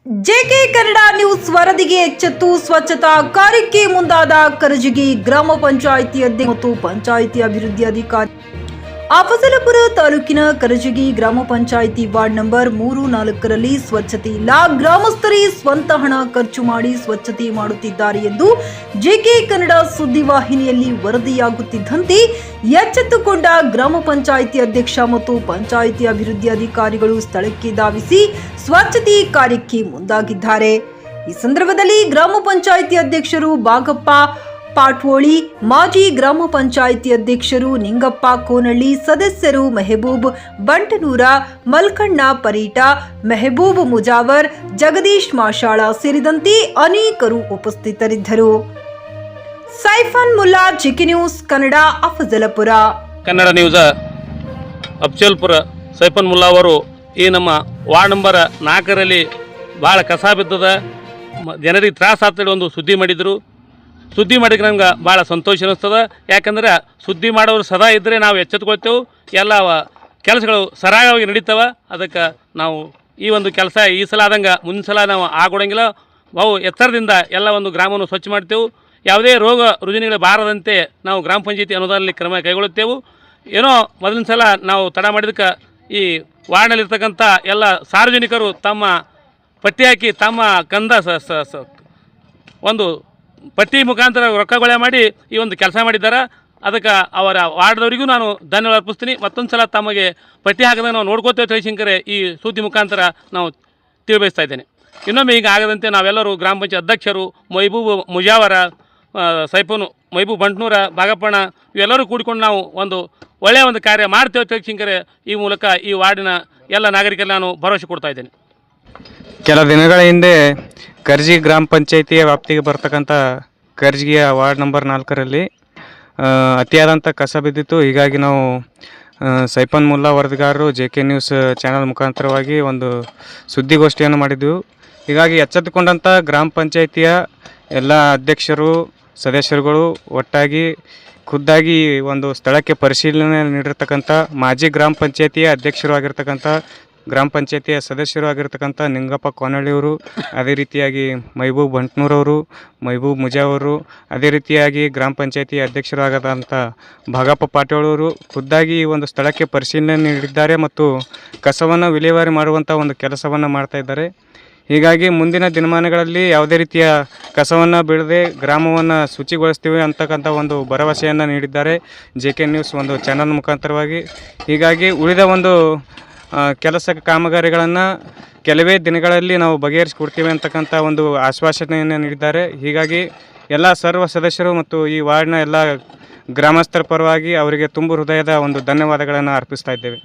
JK Kannada news ವರದಿಗೆ ಎಚ್ಚೆತ್ತು ಸ್ವಚ್ಛತಾ ಕಾರ್ಯಕ್ಕೆ ಮುಂದಾದ ಕರಜಗಿ ಗ್ರಾಮ ಪಂಚಾಯಿತಿ ಅಧ್ಯಕ್ಷ ಮತ್ತು ಪಂಚಾಯಿತಿ ಅಭಿವೃದ್ಧಿ ಅಧಿಕಾರಿ. ಅಫಜಲಪುರ ತಾಲೂಕಿನ ಕರಜಗಿ ಗ್ರಾಮ ಪಂಚಾಯಿತಿ ವಾರ್ಡ್ ನಂಬರ್ 3-4ರಲ್ಲಿ ಸ್ವಚ್ಛತೆ ಇಲ್ಲ. ಗ್ರಾಮಸ್ಥರೇ ಸ್ವಂತ ಹಣ ಖರ್ಚು ಮಾಡಿ ಸ್ವಚ್ಛತೆ ಮಾಡುತ್ತಿದ್ದಾರೆ ಎಂದು ಜೆಕೆ ಕನ್ನಡ ಸುದ್ದಿವಾಹಿನಿಯಲ್ಲಿ ವರದಿಯಾಗುತ್ತಿದ್ದಂತೆ ಎಚ್ಚೆತ್ತುಕೊಂಡ ಗ್ರಾಮ ಪಂಚಾಯಿತಿ ಅಧ್ಯಕ್ಷ ಮತ್ತು ಪಂಚಾಯಿತಿ ಅಭಿವೃದ್ಧಿ ಅಧಿಕಾರಿಗಳು ಸ್ಥಳಕ್ಕೆ ಧಾವಿಸಿ ಸ್ವಚ್ಛತೆ ಕಾರ್ಯಕ್ಕೆ ಮುಂದಾಗಿದ್ದಾರೆ. ಈ ಸಂದರ್ಭದಲ್ಲಿ ಗ್ರಾಮ ಪಂಚಾಯಿತಿ ಅಧ್ಯಕ್ಷರು ಬಾಗಪ್ಪ ಪಾಟ್ವೋಳಿ, ಮಾಜಿ ಗ್ರಾಮ ಪಂಚಾಯಿತಿ ಅಧ್ಯಕ್ಷರು ನಿಂಗಪ್ಪ ಕೋನಳ್ಳಿ, ಸದಸ್ಯರು ಮೆಹಬೂಬ್ ಬಂಟನೂರ, ಮಲ್ಕಣ್ಣ ಪರೀಟ, ಮೆಹಬೂಬ್ ಮುಜಾವರ್, ಜಗದೀಶ್ ಮಾಶಾಳ ಸೇರಿದಂತೆ ಅನೇಕರು ಉಪಸ್ಥಿತರಿದ್ದರು. Siphon Mulla, JK news Kannada, Afzalpur. Kannada news Afzalpur siphon Mulla ಅವರು ಈ ನಮ್ಮ ವಾರ್ಡ್ ನಂಬರ್ 4ರಲ್ಲಿ ಭಾಳ ಕಸ ಬಿದ್ದದ, ಜನರಿಗೆ ತ್ರಾಸ ಆಗ್ತದೆ ಒಂದು ಸುದ್ದಿ ಮಾಡಿದರು. ಸುದ್ದಿ ಮಾಡಿದ್ರೆ ನಮ್ಗೆ ಭಾಳ ಸಂತೋಷ ಅನ್ನಿಸ್ತದೆ. ಯಾಕಂದ್ರೆ ಸುದ್ದಿ ಮಾಡೋರು ಸದಾ ಇದ್ದರೆ ನಾವು ಎಚ್ಚೆತ್ಕೊಳ್ತೇವೆ, ಎಲ್ಲ ಕೆಲಸಗಳು ಸರಾಗವಾಗಿ ನಡೀತವೆ. ಅದಕ್ಕೆ ನಾವು ಈ ಒಂದು ಕೆಲಸ ಈ ಸಲ ಆದಂಗೆ ಮುಂದಿನ ಸಲ ನಾವು ಆಗೋಡಂಗಿಲ್ಲ. ಅವು ಎತ್ತರದಿಂದ ಎಲ್ಲ ಒಂದು ಗ್ರಾಮವನ್ನು ಸ್ವಚ್ಛ ಮಾಡ್ತೇವೆ. ಯಾವುದೇ ರೋಗ ರುಜಿನಗಳು ಬಾರದಂತೆ ನಾವು ಗ್ರಾಮ ಪಂಚಾಯತಿ ಅನುದಾನದಲ್ಲಿ ಕ್ರಮ ಕೈಗೊಳ್ಳುತ್ತೇವೆ. ಏನೋ ಮೊದಲಿನ ಸಲ ನಾವು ತಡ ಮಾಡಿದಕ್ಕೆ ಈ ವಾರ್ಡ್ನಲ್ಲಿರ್ತಕ್ಕಂಥ ಎಲ್ಲ ಸಾರ್ವಜನಿಕರು ತಮ್ಮ ಪಟ್ಟಿ ಹಾಕಿ ತಮ್ಮ ಕಂದ ಒಂದು ಪಟ್ಟಿ ಮುಖಾಂತರ ರೊಕ್ಕಗೊಳೆ ಮಾಡಿ ಈ ಒಂದು ಕೆಲಸ ಮಾಡಿದ್ದಾರೆ. ಅದಕ್ಕೆ ಅವರ ವಾರ್ಡ್ದವರಿಗೂ ನಾನು ಧನ್ಯವಾದ ಅರ್ಪಿಸ್ತೀನಿ. ಮತ್ತೊಂದು ಸಲ ತಮಗೆ ಪಟ್ಟಿ ಹಾಕಿದಾಗ ನಾವು ನೋಡ್ಕೋತೇವೆ ತಿಳಿಸಿಂಕರೆ ಈ ಸುದ್ದಿ ಮುಖಾಂತರ ನಾವು ತಿಳಿಬಯಸ್ತಾ ಇದ್ದೇನೆ. ಇನ್ನೊಮ್ಮೆ ಈಗ ಆಗದಂತೆ ನಾವೆಲ್ಲರೂ ಗ್ರಾಮ ಪಂಚಾಯತ್ ಅಧ್ಯಕ್ಷರು ಮೈಬೂಬ್ ಮುಜಾವರ, ಸೈಫನು ಮೈಬೂಬ್ ಬಂಟ್ನೂರ, ಬಾಗಪ್ಪಣ್ಣ ಇವೆಲ್ಲರೂ ಕೂಡಿಕೊಂಡು ನಾವು ಒಂದು ಒಳ್ಳೆಯ ಒಂದು ಕಾರ್ಯ ಮಾಡ್ತೇವೆ ತಿಳಿಸಿಂಕರೆ ಈ ಮೂಲಕ ಈ ವಾರ್ಡಿನ ಎಲ್ಲ ನಾಗರಿಕರಿಗೆ ನಾನು ಭರವಸೆ ಕೊಡ್ತಾ ಇದ್ದೇನೆ. ಕೆಲ ದಿನಗಳ ಹಿಂದೆ ಕರ್ಜಗಿ ಗ್ರಾಮ ಪಂಚಾಯಿತಿಯ ವ್ಯಾಪ್ತಿಗೆ ಬರ್ತಕ್ಕಂಥ ಕರ್ಜಗಿಯ ವಾರ್ಡ್ ನಂಬರ್ 4ರಲ್ಲಿ ಅತಿಯಾದಂಥ ಕಸ ಬಿದ್ದಿತ್ತು. ಹೀಗಾಗಿ ನಾವು ಸೈಫನ್ ಮುಲ್ಲಾ ವರದಿಗಾರರು ಜೆಕೆ ನ್ಯೂಸ್ ಚಾನಲ್ ಮುಖಾಂತರವಾಗಿ ಒಂದು ಸುದ್ದಿಗೋಷ್ಠಿಯನ್ನು ಮಾಡಿದ್ದೆವು. ಹೀಗಾಗಿ ಎಚ್ಚೆತ್ತುಕೊಂಡಂಥ ಗ್ರಾಮ ಪಂಚಾಯಿತಿಯ ಎಲ್ಲ ಅಧ್ಯಕ್ಷರು ಸದಸ್ಯರುಗಳು ಒಟ್ಟಾಗಿ ಖುದ್ದಾಗಿ ಒಂದು ಸ್ಥಳಕ್ಕೆ ಪರಿಶೀಲನೆ ನೀಡಿರ್ತಕ್ಕಂಥ ಮಾಜಿ ಗ್ರಾಮ ಪಂಚಾಯಿತಿಯ ಅಧ್ಯಕ್ಷರು ಆಗಿರ್ತಕ್ಕಂಥ ಗ್ರಾಮ ಪಂಚಾಯತಿಯ ಸದಸ್ಯರು ಆಗಿರ್ತಕ್ಕಂಥ ನಿಂಗಪ್ಪ ಕೋನಳ್ಳಿಯವರು, ಅದೇ ರೀತಿಯಾಗಿ ಮೈಬೂಬ್ ಬಂಟ್ನೂರವರು, ಮೈಬೂಬ್ ಮುಜಾವರು, ಅದೇ ರೀತಿಯಾಗಿ ಗ್ರಾಮ ಪಂಚಾಯತಿ ಅಧ್ಯಕ್ಷರು ಆಗದಂಥ ಬಾಗಪ್ಪ ಪಾಟೋಳವರು ಖುದ್ದಾಗಿ ಈ ಒಂದು ಸ್ಥಳಕ್ಕೆ ಪರಿಶೀಲನೆ ನೀಡಿದ್ದಾರೆ ಮತ್ತು ಕಸವನ್ನು ವಿಲೇವಾರಿ ಮಾಡುವಂಥ ಒಂದು ಕೆಲಸವನ್ನು ಮಾಡ್ತಾಯಿದ್ದಾರೆ. ಹೀಗಾಗಿ ಮುಂದಿನ ದಿನಮಾನಗಳಲ್ಲಿ ಯಾವುದೇ ರೀತಿಯ ಕಸವನ್ನು ಬಿಡದೆ ಗ್ರಾಮವನ್ನು ಶುಚಿಗೊಳಿಸ್ತೀವಿ ಅಂತಕ್ಕಂಥ ಒಂದು ಭರವಸೆಯನ್ನು ನೀಡಿದ್ದಾರೆ ಜೆಕೆ ನ್ಯೂಸ್ ಒಂದು ಚಾನಲ್ ಮುಖಾಂತರವಾಗಿ. ಹೀಗಾಗಿ ಉಳಿದ ಒಂದು ಕೆಲಸ ಕಾಮಗಾರಿಗಳನ್ನು ಕೆಲವೇ ದಿನಗಳಲ್ಲಿ ನಾವು ಬಗೆಹರಿಸಿಕೊಡ್ತೀವಿ ಅಂತಕ್ಕಂಥ ಒಂದು ಆಶ್ವಾಸನೆಯನ್ನು ನೀಡಿದ್ದಾರೆ. ಹೀಗಾಗಿ ಎಲ್ಲ ಸರ್ವ ಸದಸ್ಯರು ಮತ್ತು ಈ ವಾರ್ಡ್ನ ಎಲ್ಲ ಗ್ರಾಮಸ್ಥರ ಪರವಾಗಿ ಅವರಿಗೆ ತುಂಬು ಹೃದಯದ ಒಂದು ಧನ್ಯವಾದಗಳನ್ನು ಅರ್ಪಿಸ್ತಾ ಇದ್ದೇವೆ.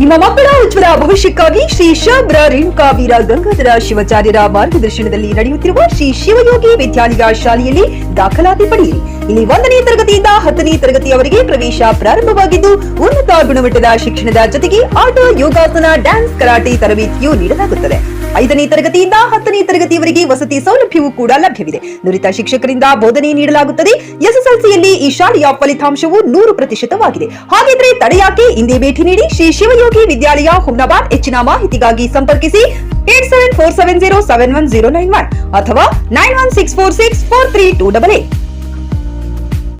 ನಿಮ್ಮ ಮಕ್ಕಳ ಉಜ್ವಲ ಭವಿಷ್ಯಕ್ಕಾಗಿ ಶ್ರೀ ಶಾಬ್ರ ರೇಣುಕಾ ವೀರ ಗಂಗಾಧರ ಶಿವಾಚಾರ್ಯರ ಮಾರ್ಗದರ್ಶನದಲ್ಲಿ ನಡೆಯುತ್ತಿರುವ ಶ್ರೀ ಶಿವಯೋಗಿ ವಿದ್ಯಾಲಯ ಶಾಲೆಯಲ್ಲಿ ದಾಖಲಾತಿ ಪಡೆಯಿರಿ. ಇಲ್ಲಿ 1ನೇ ತರಗತಿಯಿಂದ 10ನೇ ತರಗತಿಯವರೆಗೆ ಪ್ರವೇಶ ಪ್ರಾರಂಭವಾಗಿದ್ದು ಉನ್ನತ ಗುಣಮಟ್ಟದ ಶಿಕ್ಷಣದ ಜೊತೆಗೆ ಆಟ, ಯೋಗಾಸನ, ಡ್ಯಾನ್ಸ್, ಕರಾಟೆ ತರಬೇತಿಯೂ ನೀಡಲಾಗುತ್ತದೆ. 5ನೇ ತರಗತಿಯಿಂದ 10ನೇ ತರಗತಿಯವರೆಗೆ ವಸತಿ ಸೌಲಭ್ಯವೂ ಕೂಡ ಲಭ್ಯವಿದೆ. ನುರಿತ ಶಿಕ್ಷಕರಿಂದ ಬೋಧನೆ ನೀಡಲಾಗುತ್ತದೆ. ಎಸ್ಎಸ್ಎಲ್ಸಿಯಲ್ಲಿ ಈ ಶಾಲೆಯ ಫಲಿತಾಂಶವು 100%ವಾಗಿದೆ. ಹಾಗಿದ್ರೆ ತಡೆಯಾಕೆ ಇಂದೇ ಭೇಟಿ ನೀಡಿ ಶ್ರೀ ಶಿವಯೋಗಿ ವಿದ್ಯಾಲಯ, ಹುಮ್ನಾಬಾದ್. ಹೆಚ್ಚಿನ ಮಾಹಿತಿಗಾಗಿ ಸಂಪರ್ಕಿಸಿ 8747071091 ಅಥವಾ 9164643288.